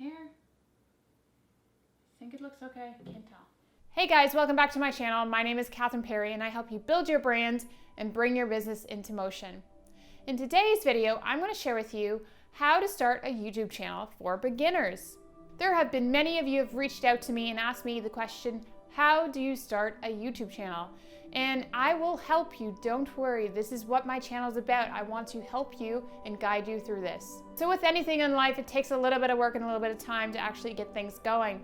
hair. I think it looks okay, can't tell. Hey guys, welcome back to my channel. My name is Catherine Perry and I help you build your brand and bring your business into motion. In today's video, I'm going to share with you how to start a YouTube channel for beginners. There have been many of you who have reached out to me and asked me the question, how do you start a YouTube channel? And I will help you, don't worry. This is what my channel is about. I want to help you and guide you through this. So with anything in life, it takes a little bit of work and a little bit of time to actually get things going.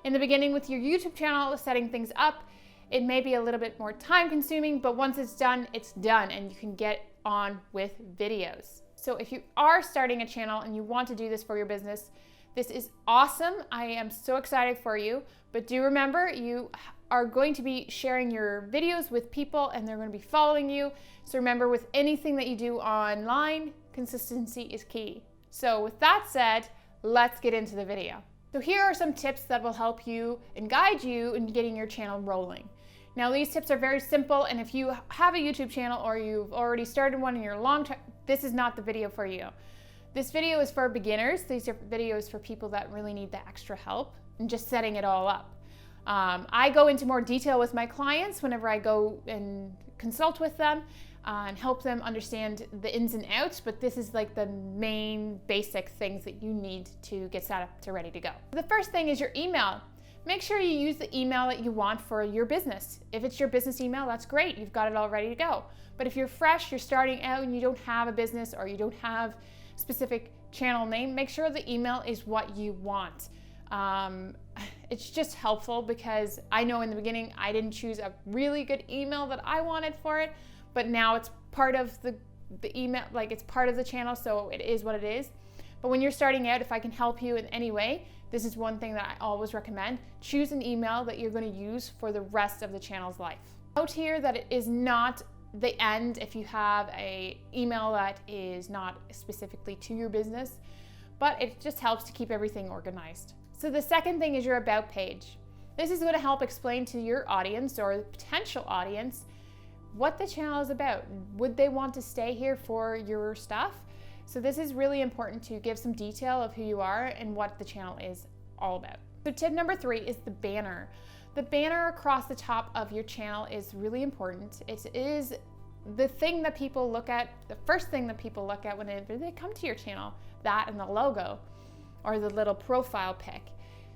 In the beginning with your YouTube channel, setting things up, it may be a little bit more time consuming, but once it's done and you can get on with videos. So if you are starting a channel and you want to do this for your business, this is awesome. I am so excited for you, but do remember you are going to be sharing your videos with people and they're going to be following you. So remember, with anything that you do online, consistency is key. So with that said, let's get into the video. So here are some tips that will help you and guide you in getting your channel rolling. Now these tips are very simple, and if you have a YouTube channel or you've already started one and you're long term, this is not the video for you. This video is for beginners. These are videos for people that really need the extra help and just setting it all up. I go into more detail with my clients whenever I go and consult with them and help them understand the ins and outs, but this is like the main basic things that you need to get set up to ready to go. The first thing is your email. Make sure you use the email that you want for your business. If it's your business email, that's great. You've got it all ready to go. But if you're fresh, you're starting out and you don't have a business or you don't have a specific channel name, make sure the email is what you want. It's just helpful because I know in the beginning I didn't choose a really good email that I wanted for it, but now it's part of the email, like it's part of the channel, so it is what it is. But when you're starting out, if I can help you in any way, this is one thing that I always recommend. Choose an email that you're going to use for the rest of the channel's life. Note here that it is not the end if you have an email that is not specifically to your business, but it just helps to keep everything organized. So the second thing is your about page. This is going to help explain to your audience or the potential audience what the channel is about. Would they want to stay here for your stuff? So this is really important to give some detail of who you are and what the channel is all about. So tip number 3 is the banner. The banner across the top of your channel is really important. It is the thing that people look at, the first thing that people look at whenever they come to your channel, that and the logo or the little profile pic.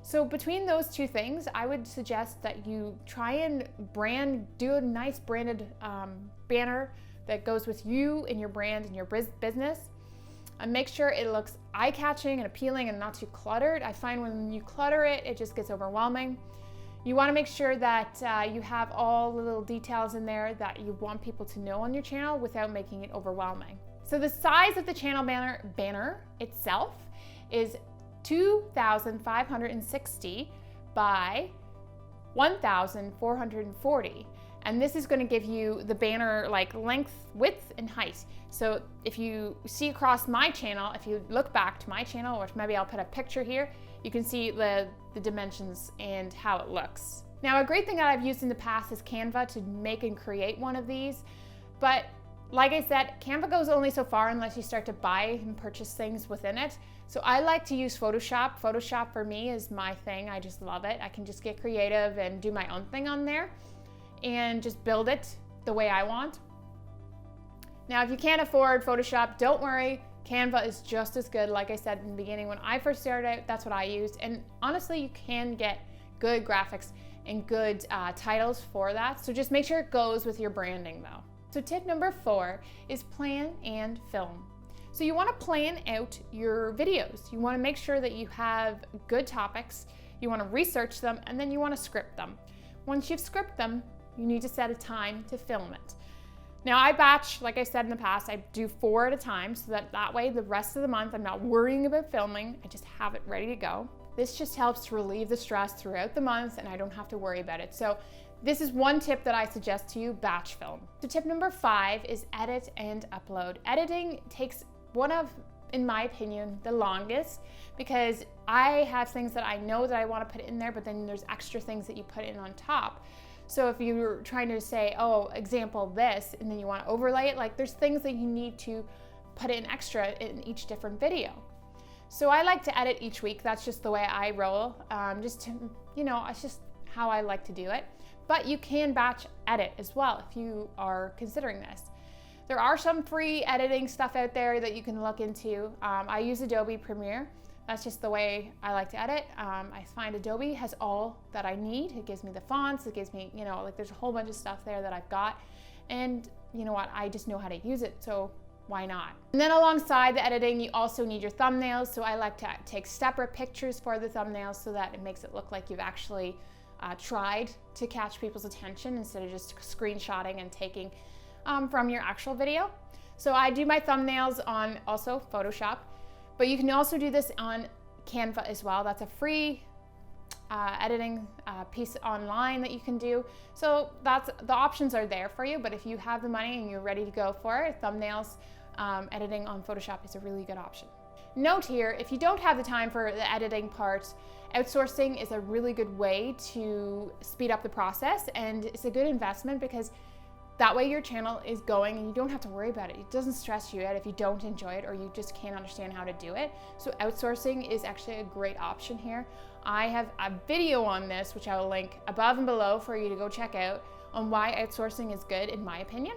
So between those two things, I would suggest that you try and do a nice branded banner that goes with you and your brand and your business. And make sure it looks eye-catching and appealing and not too cluttered. I find when you clutter it, it just gets overwhelming. You want to make sure that you have all the little details in there that you want people to know on your channel without making it overwhelming. So the size of the channel banner itself is 2,560 by 1,440. And this is going to give you the banner like length, width, and height. So if you see across my channel, if you look back to my channel, or maybe I'll put a picture here, you can see the dimensions and how it looks. Now, a great thing that I've used in the past is Canva to make and create one of these. But like I said, Canva goes only so far unless you start to buy and purchase things within it. So I like to use Photoshop. Photoshop for me is my thing. I just love it. I can just get creative and do my own thing on there and just build it the way I want. Now, if you can't afford Photoshop, don't worry. Canva is just as good. Like I said in the beginning, when I first started out, that's what I used. And honestly, you can get good graphics and good titles for that. So just make sure it goes with your branding though. So tip number 4 is plan and film. So you want to plan out your videos. You want to make sure that you have good topics, you want to research them, and then you want to script them. Once you've scripted them, you need to set a time to film it. Now I batch, like I said in the past, I do 4 at a time so that way the rest of the month I'm not worrying about filming, I just have it ready to go. This just helps to relieve the stress throughout the month and I don't have to worry about it. So this is one tip that I suggest to you, batch film. So tip number 5 is edit and upload. Editing takes one of, in my opinion, the longest because I have things that I know that I want to put in there, but then there's extra things that you put in on top. So if you're trying to say, oh, example this, and then you want to overlay it, like there's things that you need to put in extra in each different video. So I like to edit each week. That's just the way I roll. It's just how I like to do it. But you can batch edit as well if you are considering this. There are some free editing stuff out there that you can look into. I use Adobe Premiere. That's just the way I like to edit. I find Adobe has all that I need. It gives me the fonts, it gives me, there's a whole bunch of stuff there that I've got. And you know what, I just know how to use it, so why not? And then alongside the editing, you also need your thumbnails. So I like to take separate pictures for the thumbnails so that it makes it look like you've actually tried to catch people's attention instead of just screenshotting and taking from your actual video. So I do my thumbnails on also Photoshop. But you can also do this on Canva as well. That's a free editing piece online that you can do. So the options are there for you, but if you have the money and you're ready to go for it, thumbnails, editing on Photoshop is a really good option. Note here, if you don't have the time for the editing part, outsourcing is a really good way to speed up the process, and it's a good investment because that way your channel is going and you don't have to worry about it. It doesn't stress you out if you don't enjoy it or you just can't understand how to do it. So outsourcing is actually a great option here. I have a video on this, which I will link above and below for you to go check out, on why outsourcing is good in my opinion.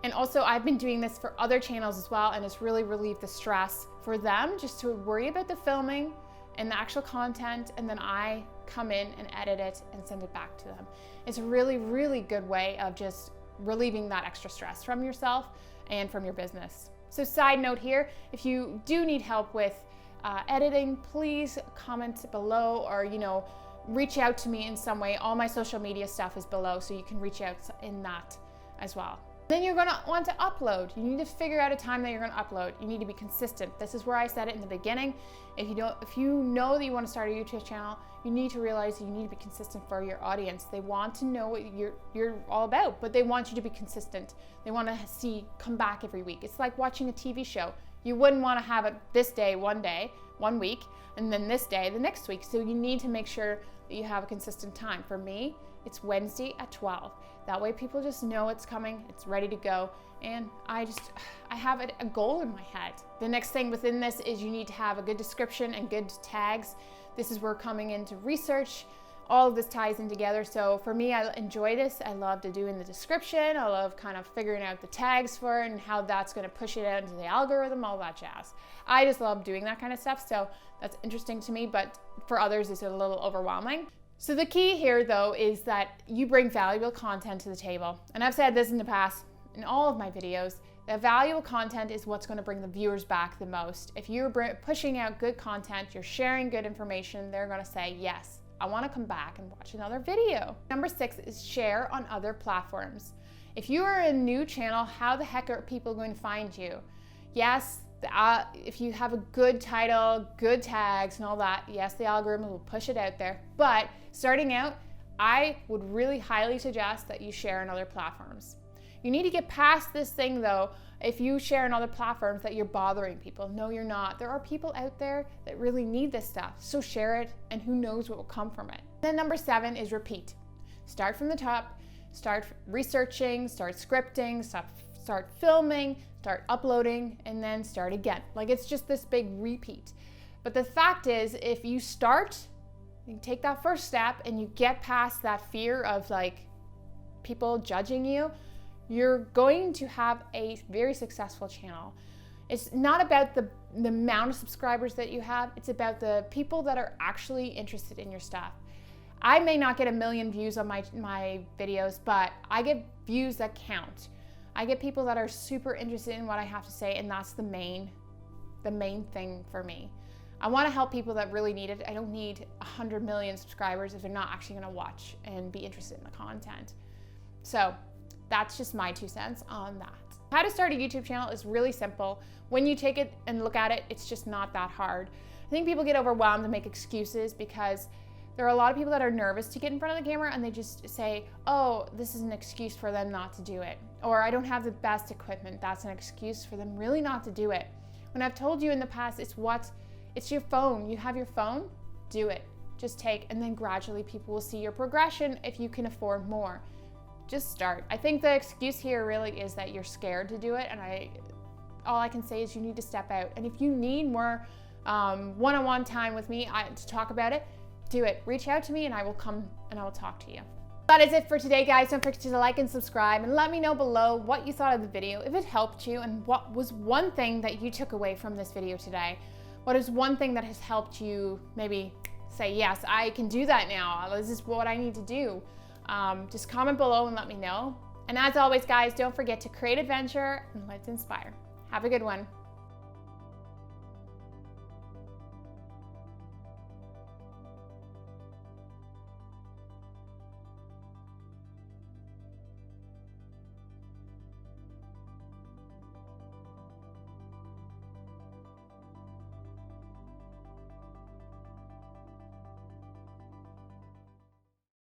And also I've been doing this for other channels as well, and it's really relieved the stress for them just to worry about the filming and the actual content, and then I come in and edit it and send it back to them. It's a really, really good way of just relieving that extra stress from yourself and from your business. So side note here, if you do need help with editing, please comment below or reach out to me in some way. All my social media stuff is below, so you can reach out in that as well. Then you're gonna want to upload. You need to figure out a time that you're gonna upload. You need to be consistent. This is where I said it in the beginning. If you know that you want to start a YouTube channel, you need to realize you need to be consistent for your audience. They want to know what you're all about, but they want you to be consistent. They want to come back every week. It's like watching a TV show. You wouldn't want to have it this day, one week, and then this day, the next week. So you need to make sure that you have a consistent time. For me, it's Wednesday at 12. That way people just know it's coming, it's ready to go, and I have a goal in my head. The next thing within this is you need to have a good description and good tags. This is where coming into research, all of this ties in together. So for me, I enjoy this. I love to do in the description. I love kind of figuring out the tags for it and how that's gonna push it out into the algorithm, all that jazz. I just love doing that kind of stuff, so that's interesting to me, but for others it's a little overwhelming. So the key here though is that you bring valuable content to the table. And I've said this in the past in all of my videos, that valuable content is what's going to bring the viewers back the most. If you're pushing out good content, you're sharing good information, they're going to say, yes, I want to come back and watch another video. Number 6 is share on other platforms. If you are a new channel, how the heck are people going to find you? Yes, if you have a good title, good tags and all that, yes, the algorithm will push it out there. But starting out, I would really highly suggest that you share on other platforms. You need to get past this thing though, if you share on other platforms that you're bothering people. No, you're not. There are people out there that really need this stuff. So share it and who knows what will come from it. Then number 7 is repeat. Start from the top, start researching, start scripting, start filming, start uploading, and then start again. Like it's just this big repeat. But the fact is, if you start, you take that first step and you get past that fear of like people judging you, you're going to have a very successful channel. It's not about the amount of subscribers that you have, it's about the people that are actually interested in your stuff. I may not get 1 million views on my videos, but I get views that count. I get people that are super interested in what I have to say, and that's the main thing for me. I want to help people that really need it. I don't need 100 million subscribers if they're not actually going to watch and be interested in the content. So that's just my 2 cents on that. How to start a YouTube channel is really simple. When you take it and look at it, it's just not that hard. I think people get overwhelmed and make excuses because there are a lot of people that are nervous to get in front of the camera and they just say, oh, this is an excuse for them not to do it. Or I don't have the best equipment. That's an excuse for them really not to do it. When I've told you in the past, it's your phone. You have your phone, do it. Just take, and then gradually people will see your progression if you can afford more. Just start. I think the excuse here really is that you're scared to do it, and all I can say is you need to step out. And if you need more one-on-one time with me to talk about it, do it. Reach out to me and I will come and I will talk to you. That is it for today, guys. Don't forget to like and subscribe and let me know below what you thought of the video, if it helped you, and what was one thing that you took away from this video today. What is one thing that has helped you maybe say, yes, I can do that now. This is what I need to do. Just comment below and let me know. And as always, guys, don't forget to create adventure and let's inspire. Have a good one.